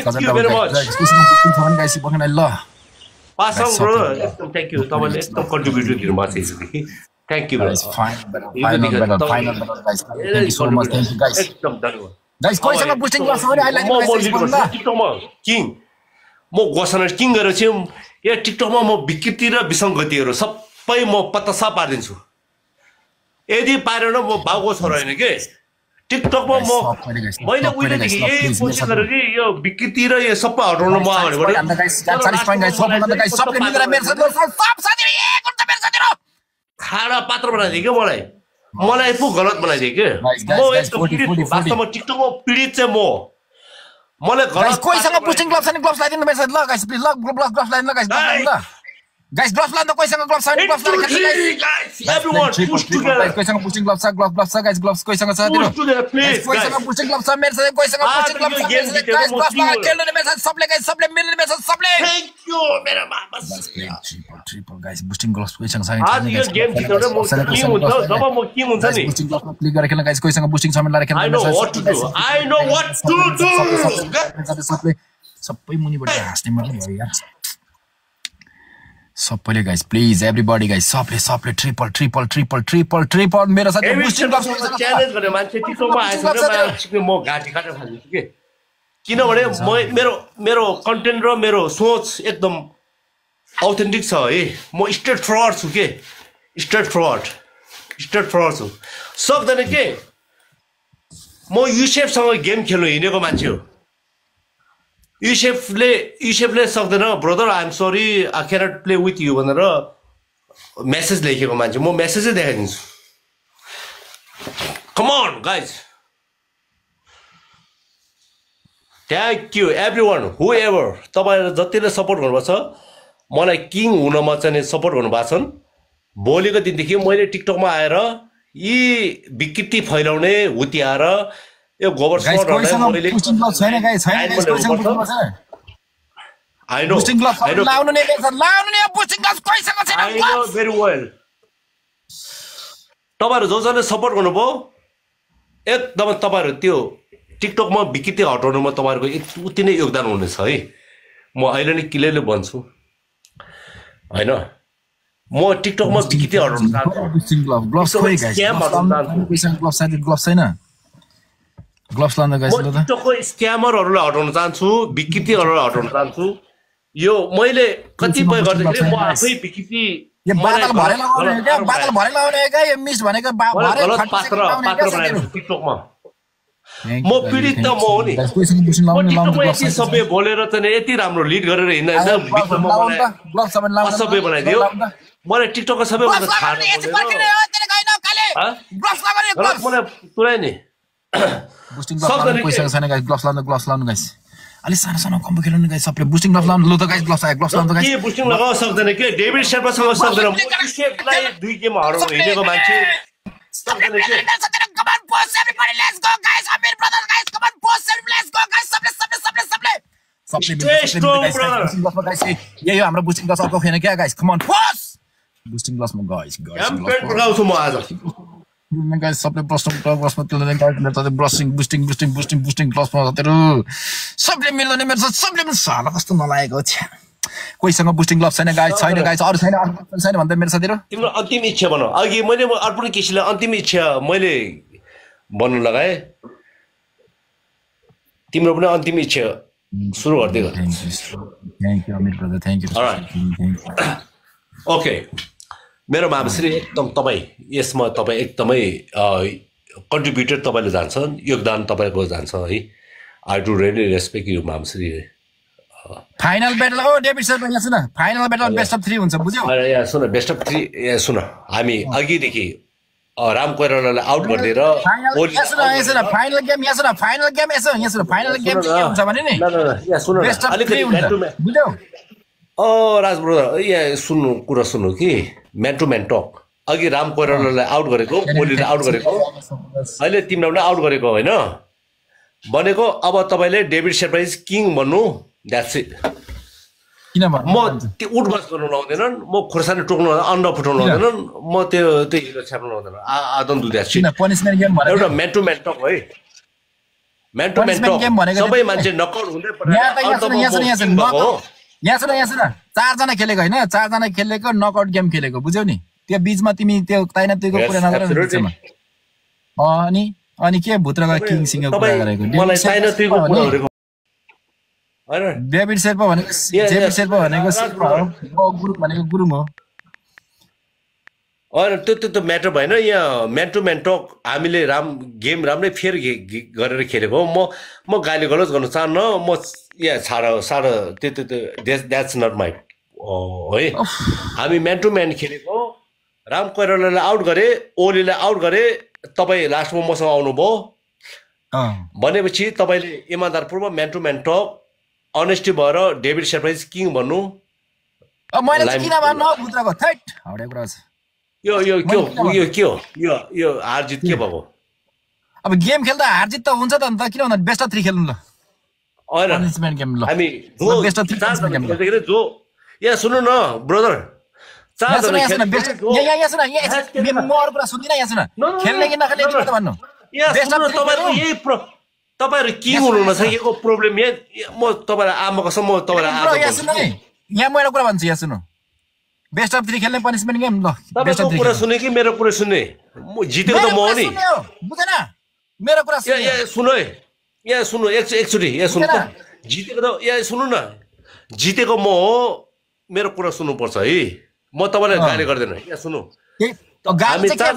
Thank you very much. Guys, ल Pass on, brother. एकदम thank you. तपाईले एकदम कन्ट्रिब्युट गर्नु भएको छ यसरी. Thank you, brother. Final, guys. Thank you so much. Thank you, guys. एकदम धन्यवाद. Guys, कोइसँग बुस्टिङ गर्छ भने I like टिकटकमा किङ म घोषणा किङ गरेर चाहिँ यहाँ टिकटकमा म विकृति र विसङ्गतिहरू सबै म पत्तासा पारिदिन्छु. यदि पारेन म बाउको छोरा हैन के टिकटकमा मैले उहिलेदेखि यही कोसिस गरेँ कि यो विकृति र यो सबै हटाउन म खाडा पात्र बनाइदिए क्या मलाई पो गलत बनाइदिए के म वास्तवमा टिकटकमा पीडित चाहिँ मलाई गलत कोइसँग बुस्टिङ ग्लोभ छैन ग्लोभ लगाइदिनु मेसेज ल गाइस प्लिज ल ग्लोभ लगाइदिनु ल गाइस Guys, gloves land कोइसँग gloves छैन gloves लगाइदिनु guys everyone push together कोइसँग बुस्टिङ ग्लोभ छ gloves छ गाइस gloves कोइसँग छ दिनु कोइसँग बुस्टिङ ग्लोभ छ मेरो कोइसँग बुस्टिङ ग्लोभ छ गाइस gloves ला खेल्नु मेसेज सबले गाइस सबले मिल्ने मेसेज सबले थ्यांक यू मेरो मामा ट्रिपल गाइस बुस्टिङ ग्लोभ्स कोइसँग छ आज यो गेम जिताउन म किङ हुन्छ जब म किङ हुन्छ नि बुस्टिङ ग्लोभमा क्लिक गरेर खेल्न गाइस कोइसँग बुस्टिङ छ मलाई खेल्न I know what to do सबै मुनिबाट हाँस्ने मात्रै हो यार सबैले गाइस प्लिज एभ्रीबडी गाइस सबले ट्रिपल मेरो साथी बुस्टिङ ग्लोभ्स च्यालेन्ज गर्ने मान्छे टिकटकमा आएछ र म घाटी काटेर फाल्छु के किनभने मेरो कन्टेन्ट र मेरो सोच एकदम ऑथेन्टिक छ है म स्ट्रेट फरवर्ड छु के स्ट्रेट फरवर्ड छु सक्दैन के म युसेफसँग गेम खेल्नु हिँडेको मान्छे हो युसेफले सक्दैन brother I am sorry I cannot play with you भनेर मेसेज लेखेको मान्छे म मेसेजै देखाइदिन्छु come on guys thank you everyone who ever तपाईँले जतिले सपोर्ट गर्नुभएको छ मलाई किङ हुनमा चाहिँ सपोर्ट गर्नुभएको छन् भोलिको दिनदेखि मैले टिकटकमा आएर यी विकृति फैलाउने हुत्याएर यो गोबर मैले बुस्टिङ ग्लोभ छैन गाइस छैन कोइसँग बुस्टिङ ग्लोभ छैन I know बुस्टिङ ग्लोभ लाउनु नि बुस्टिङ ग्लोभ कोइसँग छैन I know very well तपाईहरु जसले सपोर्ट गर्नुभयो एकदम तपाईहरु त्यो टिकटकमा विकृति हटाउनुमा तपाईहरुको उति नै योगदान हुनेछ है म अहिले नै क्लियरली भन्छु हैन म टिकटकमा विकृति हटाउन चाहन्छु बुस्टिङ ग्लोभ्स खोइ गाइस कोइसँग ग्लोभ छैन ग्लोभ छैन ग्लोभ्स लाउँदा गाइस ल टिकटकको स्क्यामरहरुलाई हटाउन चाहन्छु विकृतिहरुलाई हटाउन चाहन्छु यो मैले कतिपय गर्दाखेरि म आफै विकृति यो बादल भरे लगाउने के यो मिस भनेको भरे पात्र बनाएको टिकटकमा म पीडित त म हो नि कोइसँग बुस्टिङ लाउनु टिकटकमा यति सबै बोलेर चाहिँ यति राम्रो लिड गरेर हिँड्दैन ग्लोभ सबै लाउनु सबै बनाइदियो मलाई टिकटकको सबैभन्दा मलाई तुरै नि बुस्टिङ ग्लोभ कोइसँग छैन गाइस ग्लोभ्स लाउनु गाइस अलि सानो कम्बो खेल्नु गाइस सबले बुस्टिङ ग्लोभ लाउनु ल त गाइस ग्लोभ्स लाउनु त गाइस के बुस्टिङ लगाउन सक्दैन के डेभिड शेर्पासँग सक्दैन म शेर्पालाई दुई गेम हराउन हिँडेको मान्छे सक्दैन के come on post everybody let's go guys Amir brothers guys come on post everybody let's go guys सबले यो हाम्रो बुस्टिङ ग्लोभ अर्को खेल्न क्या guys come on post boosting ग्लोभमा गाइस क्याम्पेन लगाउँछु म आज गाइस सबले ब्रसमा त्यसले गाइस मेरो त बुस्टिङ ग्लोभमा तेरो सबले मिल्दैन मेरो सबले साला कस्तो नलागेको छ कोइसँग बुस्टिङ ग्लोभ छैन गाइस अरु छैन भन्दा मेरो साथीहरु तिम्रो अन्तिम इच्छा भन अघि मैले अर्पण केसीलाई अन्तिम इच्छा मैले भन्नु लगाए तिम्रो पनि अन्तिम इच्छा सुरु गर्दै गर thank you Amir brother thank you okay मेरो मामश्री एकदम तपाई यसमा तपाई एकदमै कन्ट्रिब्युटर तपाईले जान्छ योगदान तपाईको जान्छ है I do really respect you मामश्री फाइनल ब्याटल हो डेभिड सर यहाँ सुन फाइनल ब्याटल बेस्ट अफ 3 हुन्छ बुझ्यौ अरे यहाँ सुन बेस्ट अफ 3 यहाँ सुन हामी अघिदेखि राम कोइरालालाई आउट गरिदिएर फाइनल गेम यहाँ सुन फाइनल गेम के हुन्छ भने नि यहाँ सुन अलिकति बुझ्यौ राज ब्रदर यहाँ सुन्नु कुरा सुन्नु कि म्यान टु म्यान टक अघि राम कोइरालालाई आउट गरेको कोहलीले आउट गरेको अहिले तिमीलाई पनि आउट गरेको हैन भनेको अब तपाईले डेभिड शेर्पा इज किङ भन्नु द्याट्स इट किन भन्नु म त्यो उठबस गर्नु लाउँदैनन् म खोर्सानी टोक्नु अन्डा फुटाउनु लाउँदैनन् म त्यो हिरो छ्याप्नु लाउँदैन I don't do that shit punishment game भने एउटा म्यान टु म्यान टक है म्यान टु म्यान टक सबै मान्छे नकआउट हुँदै यहाँ सुन 4 जना खेलेको हैन 4 जना खेलेको नकआउट गेम खेलेको बुझ्यौ नि त्यो बीचमा तिमी त्यो ताइनातुको कुरा नगर अनि के भुत्रको किङ सिंहको कुरा गरेको मलाई ताइनातुको कुरा गरेको हैन डेभिड शेर्पा भनेको शेर्पा हो गुरुङ भनेको गुरुङ हो हैन त्यो म्याटर भएन यहाँ म्यान टु म्यान टक हामीले गेम राम्रै फेयर गरेर खेलेको हो म गाली गलौज गर्न चाहन्न म यहाँ सारा त्यो द्याट्स नट माई है हामी म्यान टु म्यान खेलेको राम कोइरालालाई आउट गरे ओलीलाई आउट गरे तपाईँ लास्टमा मसँग आउनुभयो भनेपछि तपाईँले इमान्दारपूर्वक man to man talk honesty भएर डेभिड शेर्पा इज किङ भन्नु यो हारजित के भएको अब गेम खेल्दा हारजित त हुन्छ त अन्त किन भन्दा बेस्ट अफ 3 खेल्नु ल पनिशमेन्ट गेम ल हामी बेस्ट अफ 3 खेल्दाखेरि जो यहाँ सुन्नु न ब्रदर तपाईहरु के हुनु नसकेको प्रब्लम म तपाईहरुलाई आमा कसम म तपाईहरुलाई यहाँ म एउटा कुरा भन्छु यहाँ सुन्नु बेस्ट अफ 3 खेल्ने पनिशमेन्ट गेम ल बेस्ट अफ 3 कुरा सुने कि मेरो कुरा सुन्ने म जितेको त म हो नि बुझेन मेरो कुरा सुन्नु यहाँ सुन्नु है यहाँ सुन्नु एकचोटी यहाँ सुन्नु त जितेको त यहाँ सुन्नु न जितेको म हो मेरो कुरा सुन्नु पर्छ है म तपाईलाई गाली गर्दैन यहाँ सुन्नु गाली चाहिँ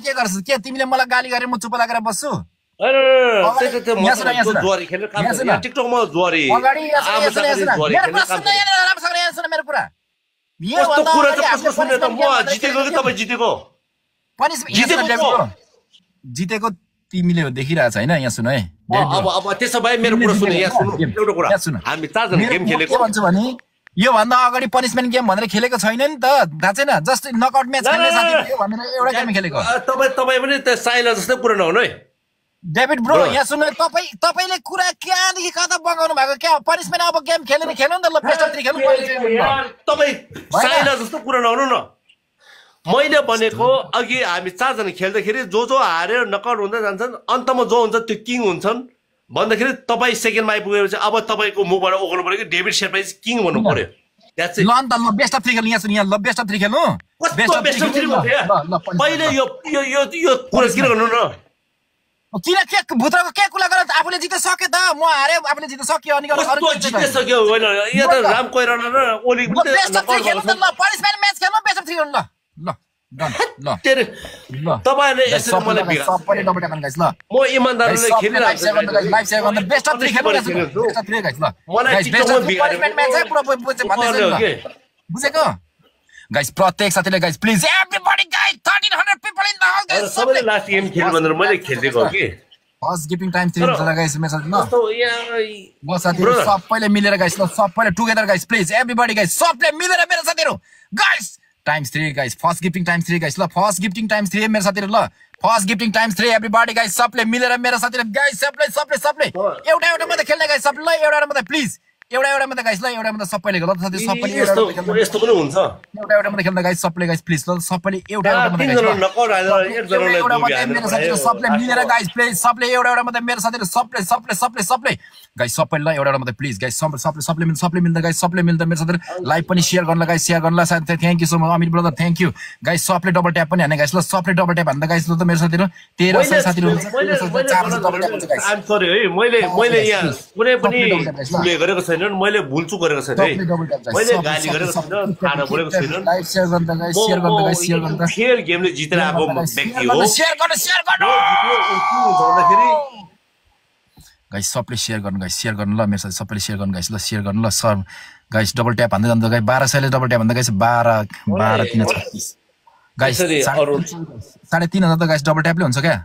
के गर्छ के तिमीले मलाई गाली गरे म चुप लागेर बस्छु टिकटकमा जुवारी मेरो कुरा जितेको तिमीले देखिरहेछ हैन यहाँ सुन है अब त्यसो भए मेरो कुरा सुन यहाँ सुन्नु एउटा कुरा हामी 4 जना गेम खेलेको के भन्छु भने यो भन्दा अगाडि पनिशमेन्ट गेम भनेर खेलेको छैन नि त थाहा छैन जस्ट नकआउट म्याच खेल्ने साथी भनेर एउटा गेम खेलेको तपाई पनि त साइला जस्तै कुरा नहुनु है डेभिड ब्रो यहाँ सुन्नु तपाईले कुरा कहाँदेखि कता बगाउनु भएको क्या पनिशमेन्ट अब गेम खेल्नु नि त ल बेस्ट अफ 3 खेल्नु तपाई साइला जस्तो कुरा नहुनु न मैले भनेको अघि हामी 4 जना खेल्दाखेरि जो हारेर नकआउट हुँदै जान्छन् अन्तमा जो हुन्छ त्यो किङ हुन्छन् भन्दाखेरि तपाई सेकेन्डमा आइपुगेपछि अब तपाईको मुखबाट ओक्नु पर्यो कि डेभिड शेर्पा इज किङ भन्नु पर्यो ल अन्त ल बेस्ट अफ 3 खेल्नु यहाँ सुन यहाँ ल बेस्ट अफ 3 खेल्नु बेस्ट अफ 3 पहिले यो कुरा किन गर्नु न किन के भुत्रको के कुरा गर आफुले जिते सके त म हारे आफुले जिते सक्यो अनि अरु जिते सक्यो हैन यहाँ त राम कोइराला र ओली पनि बेस्ट अफ 3 खेल्नु ल पनिशमेन्ट म्याच खेल्नु बेस्ट अफ 3 खेल्नु ल ल तेरे तपाईले यसरी मलाई बिगा सबैले डबल ट्याप गाइस ल म इमानदारले खेलिरहेको लाइभ सेभ गर्दा बेस्ट अफ 3 खेल्नु बेस्ट अफ 3 गाइस ल मलाई टिकटकमा बिगारे पनिशमेन्ट म्याच है पुरा भन्दै बुझेको गाइस प्रत्येक साथीले guys please everybody guys 1300 people in the house guys सबैले लास्ट गेम खेल्नु भनेर मैले खेलेको के फर्स्ट गिभिङ टाइम 3 हुन्छ गाइस मेसेज ल म साथीहरु सबैले मिलेर गाइस ल सबैले together guys please everybody guys सबले मिलेर मेरो साथीहरु guys times 3 guys first gifting times 3 guys ल फर्स्ट गिफ्टिङ टाइम्स 3 मेरो साथीहरु ल first gifting times 3 everybody guys सबले मिलेर मेरो साथीहरु गाइस सबले एउटा मात्र खेल्ने गाइस सबले ल एउटा मात्र प्लिज एउटा मात्र गाइस ल एउटा मात्र सबैले ल साथी सबैले यस्तो पनि हुन्छ एउटा मात्र खेल्दा गाइस सबले गाइस प्लिज ल सबैले एउटा मात्र गाइस नकआउट आएर एक जनालाई मेरो साथीहरु सबले मिलेर गाइस प्लिज सबले एउटा मात्र मेरो साथीहरु सबले गाइस सबैले ल एउटा मात्र प्लिज गाइस सबले मिल्दा गाइस सबले मिल्दा मेरो साथीहरु लाइभ पनि शेयर गर्नला गाइस शेयर गर्नला साथी thank you so much Amit brother thank you guys सबले डबल ट्याप पनि हाने गाइस ल सबले डबल ट्याप हान्दा गाइस ल त मेरो साथीहरु 1300 साथीहरु हुन्छ 400 डबल ट्याप हुन्छ गाइस आई एम सरी है मैले यहाँ कुनै पनि भुल गरेको छैन मैले भुलचु गरेको छैन है मैले गाली गरेको छैन खाना बोलेको छैन लाइभ शेयर गर्दा गाइस शेयर गर्दा फेयर गेमले जितेर आएको व्यक्ति हो शेयर गर्नु भन्दाखेरि गाइस सबले शेयर गर्नु ल मेरो साथी सबैले शेयर गर्नु गाइस ल शेयर गर्नु ल सर गाइस डबल ट्याप हान्दै जाँदा गाइस 1200 ले डबल ट्याप हान्दा गाइस 12 3 36 गाइस 3.5 त गाइस डबल ट्यापले हुन्छ क्या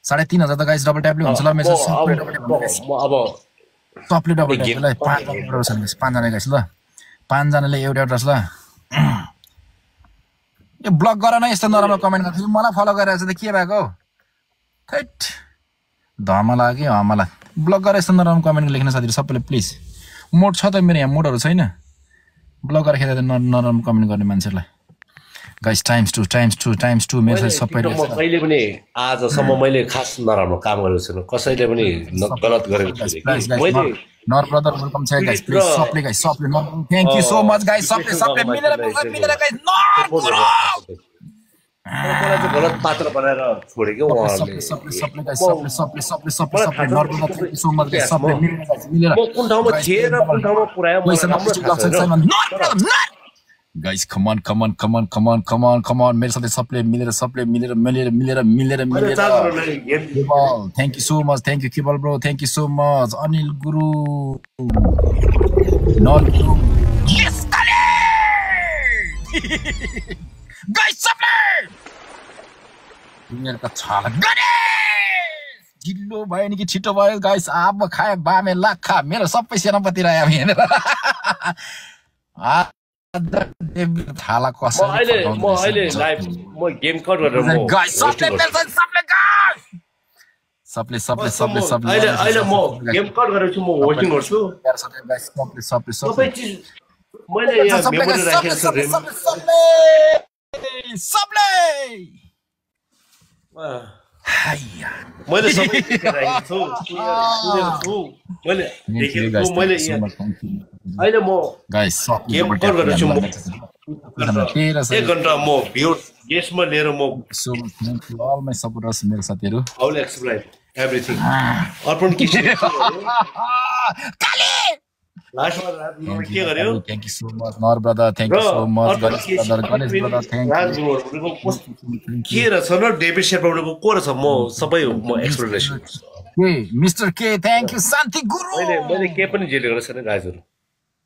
3.5 त गाइस डबल ट्यापले हुन्छ ल मेरो सबले डबल ट्याप गाइस अब सबले डबल ट्याप ल 5 जना गाइस ल 5 जनाले एउटा ल यो ब्लक गर न यस्तो नराम्रो कमेन्ट गर्छ मलाई फलो गरिरहेछ त के भएको थैट धमा लाग्यो हमला ब्लक गरेर यस्तो नराम्रो कमेन्ट लेख्न साथीहरु सबैले प्लिज मोड छ त मेरो यहाँ मोडहरु छैन ब्लक गरेर खेल्दा नराम्रो कमेन्ट गर्ने मान्छेहरुलाई गाइस टाइम्स 2 मेरो साथी सबैले म कहिले पनि आजसम्म मैले खास नराम्रो काम गरेको छैन कसैले पनि गलत गरेको छैन मैले नर ब्रदर वेलकम छ गाइस प्लिज सबले thank you so much guys सबले मिलेर गाइस नर ब्रो मलाई चाहिँ गलत पात्र बनाएर छोडेको उहाँहरूले सबले नर brother thank you so much guys सबले मिलेर म कुन ठाउँमा थिएँ र कुन ठाउँमा पुर्यायो गाइस कम on मेरो साथै सबले मिलेर thank you so much thank you केवल bro thank you so much Anil गुरु नर गुरु यस काले गाइस सबले दुनियाँको छाला गणेश ढिलो भयो नि कि छिटो भयो गाइस अब खाए बामे लाखा मेरो सबै सेनापति रह्यो हेरेर थाला कसरी म अहिले लाइभ म गेम कट गरेर म गाइस सबले अहिले म गेम कट गरेर छु म होस्टिङ गर्छु सबै चीज मैले यहाँ मेमोरी राखेको छु सबले मैले सबै राखेको छु मैले देखेको छु मैले अहिले म गाइस गेम कट गरेर छु म 1 घण्टा म भ्यू गेस्टमा लिएर म so thank you all my supporters मेरो साथीहरु I will explain everything Arpan के काले लास्टमा के गर्यो thank you so much Nar brother thank you so much Ganesh brother thank you के रहेछ न डेभिड शेपर्डको को रहेछ म सबै म एक्सप्लेनेसन के मिस्टर के थ्यांक यू शान्ति गुरु मैले के पनि जेलेको छैन गाइजहरु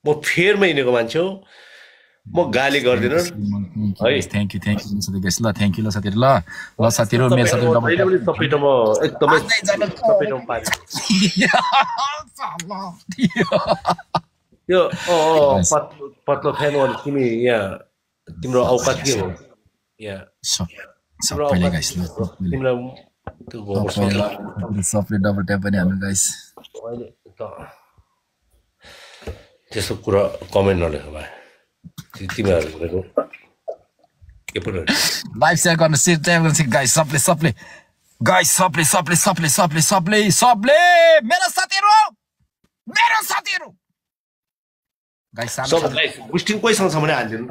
म फेरमा हिँडेको मान्छे हो म गाली गर्दिन है थ्यांक यू साथी गाइस ल थ्यांक यू ल साथीहरु ल साथीहरु मेरो साथी डबल सबै त म एकदमै सबै त पाए यो पत्लो फ्यान वाला तिमी यहाँ तिम्रो औकात के हो यहाँ सबैले गाइस तिमीलाई त्यो सबले डबल ट्याप पनि हाल्नु गाइस अहिले त त्यस्तो कुरा कमेन्ट नलेख भाइ तिमीहरुको के पनि लाइभ सेयर गर्न शेयर ट्याप गर्न गाइस सबले गाइस सबले मेरो साथीहरु गाइस सब गाइस बुस्टिङ कोइसँग छ भने हाल्दिनु त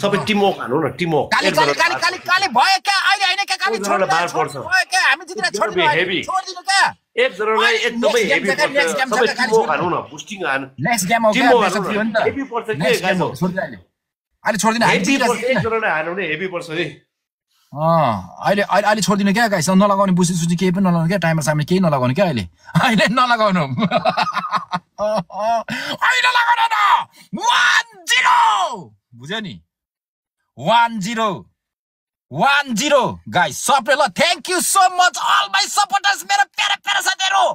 सबै टिम वर्क हाल्नु न टिम वर्क काली भयो क्या अहिले हैन क्या काली छोड्नु बार पर्छ भयो क्या हामी जितेर छोड्दिनु क्या एक जनालाई एकदमै हेभी पर्छ सबै टिम वर्क हाल्नु न बुस्टिङ हाल्नु नेक्स्ट गेम हो टिम क्या वर्क हो नि त हेभी पर्छ के गाइस अहिले छोड्दिनु हेभी पर्छ एक जनालाई हाल्नु भने हेभी पर्छ है अहिले छोड्दिनु क्या गाइस नलगाउने बुसी केही पनि नलगाउनु क्या टाइमर सामने केही नलगाउनु क्या अहिले नलगाउनु अहिले लगाउनु न 1-0 बुझ्यो नि 1-0 गाइस सबले ल thank you so much all my supporters मेरो प्यारा साथीहरु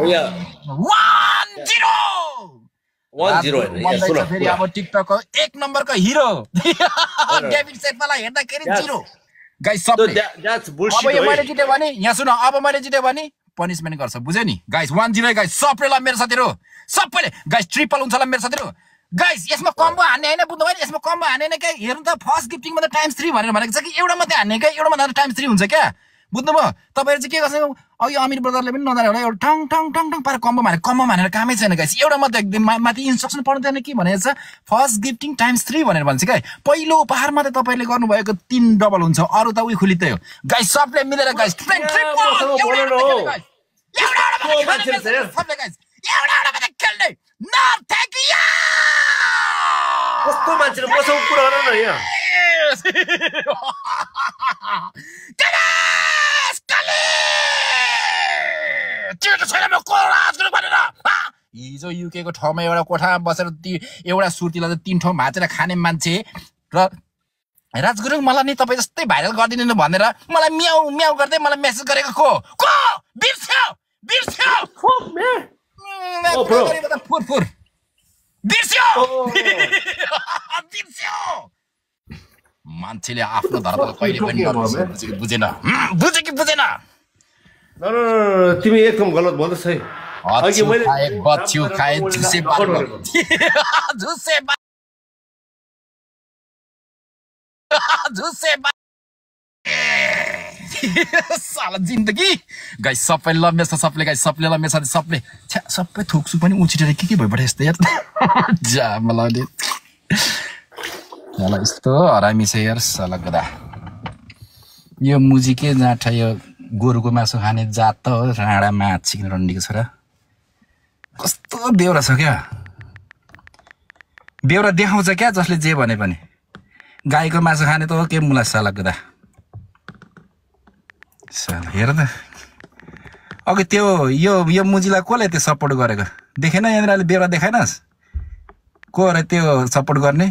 1-0 हैन सुन फेरि अब टिकटकको 1 नम्बरको हिरो डेभिड सेटमालाई हेर्दाखेरि 0 गाइस सबले अब यो मैले जिते भने यहाँ सुन अब मैले जिते भने पनिशमेन्ट गर्छ बुझ्यो नि गाइस 1-0 गाइस सबले ल मेरो साथीहरु सबैले गाइस ट्रिपल हुन्छ ल मेरो साथीहरु गाइस यसमा कम्बो हान्ने हैन बुझ्नु भयो यसमा कम्बो हान्ने हैन के हेर्नु त फर्स्ट गिफ्टिङमा त ×3 भनेर भनेको छ कि एउटा मात्रै हान्ने के एउटा मात्रै ×3 हुन्छ क्या बुझ्नु भयो तपाईहरु चाहिँ के गर्छ अघि अमिर ब्रदरले पनि नजाने होला एउटा टङ पारेर कम्बो मानेर कामै छैन गाइस एउटा मात्रै एकदम माथि इन्स्ट्रक्सन पढ्दैन के भनेको छ फर्स्ट गिफ्टिङ ×3 भनेर भन्छ क्या पहिलो उपहारमा त तपाईले गर्नुभएको 3 डबल हुन्छ अरु त उही खुलितै हो गाइस सबले मिलेर गाइस एउटा मात्रै खेल्ने न थ्यांक यू कस्तो मान्छेले मसँग कुरा गर न यहाँ हिजो युके को ठाउँमा एउटा कोठामा बसेर एउटा सुर्तीलाई 3 ठाउँ भाँचेर खाने मान्छे र राजगुरु मलाई नि तपाई जस्तै भाइरल गर्दिनु भनेर मलाई म्याउ गर्दै मलाई मेसेज गरेको को बिर्स्यो फुर बिर्स्यो मान्छेले आफ्नो धर्म कहिले पनि बुझेन बुझेन न तिमी एकदम गलत बोल्दैछ है अघि मैले खाए झुसे झुसे साला जिन्दगी गाइस सबै लम्बे छ सबले गाइस सबले लम्बे छ सबले छ्या सबै थुक्सु पनि उछिटेर के भइबाट यस्तो यार जा मलाई साला यस्तो हरामी छ यार साला गदा यो मुजी के जाठा यो गोरुको मासु खाने जात त हो राणा माछी रन्डीको छोरा कस्तो बेउरा छ क्या बेउरा देखाउँछ क्या जसले जे भने पनि गाईको मासु खाने त हो के मुला साला गदा साला हेर त अघि त्यो यो मुजीलाई कसले त्यो सपोर्ट गरेको देखेन यहाँनिर बेउरा देखाएनस् को र त्यो सपोर्ट गर्ने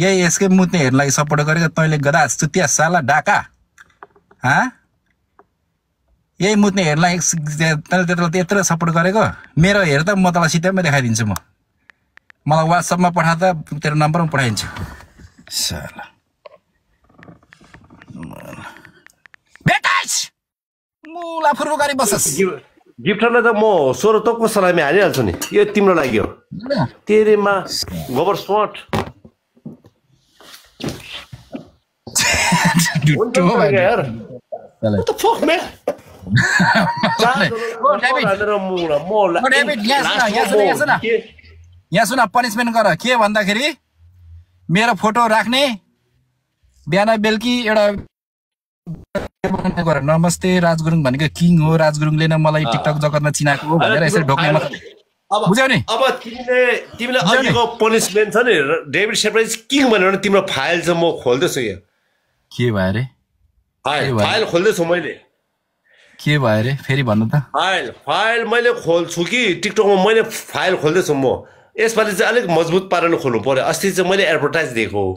यही यसकै मुत्नेहरूलाई सपोर्ट गरेको तैँले गदा चुतिया साला डाका यही मुत्नेहरूलाई तैँले त्यत्रो सपोर्ट गरेको मेरो हेर त म तँलाई सिधैमा देखाइदिन्छु मलाई वाट्सएपमा पठा त तेरो नम्बरमा पठाइदिन्छु साला बेटाइस मुला फुर्बु गरी बसस गिफ्टरलाई त म 16 तोकको सलामी हालिहाल्छु नि यो तिम्रो लागि हो तेरेमा गोबर स्वाट यार What the fuck, man? यहाँ सुन पनिसमेन्ट गर के भन्दाखेरि मेरो फोटो राख्ने बिहान बेलुकी एउटा गर नमस्ते राजगुरुङ भनेको किङ हो राजगुरुङले नै मलाई टिकटक जगतमा चिनाएको हो भनेर यसरी ढोक्ने बुझ्यौ नि अब तिमीले अघिको पनिसमेन्ट छ नि डेभिड सरप्राइज किङ भनेर तिम्रो फाइल चाहिँ म खोल्दैछु यहाँ के भयो रे फाइल खोल्दैछु मैले के भयो रे फेरि भन्नु त फाइल मैले खोल्छु कि टिकटकमा मैले फाइल खोल्दैछु म यसपालि चाहिँ अलिक मजबुत पाराले खोल्नु पर्यो अस्ति चाहिँ मैले एडभर्टाइज दिएको हो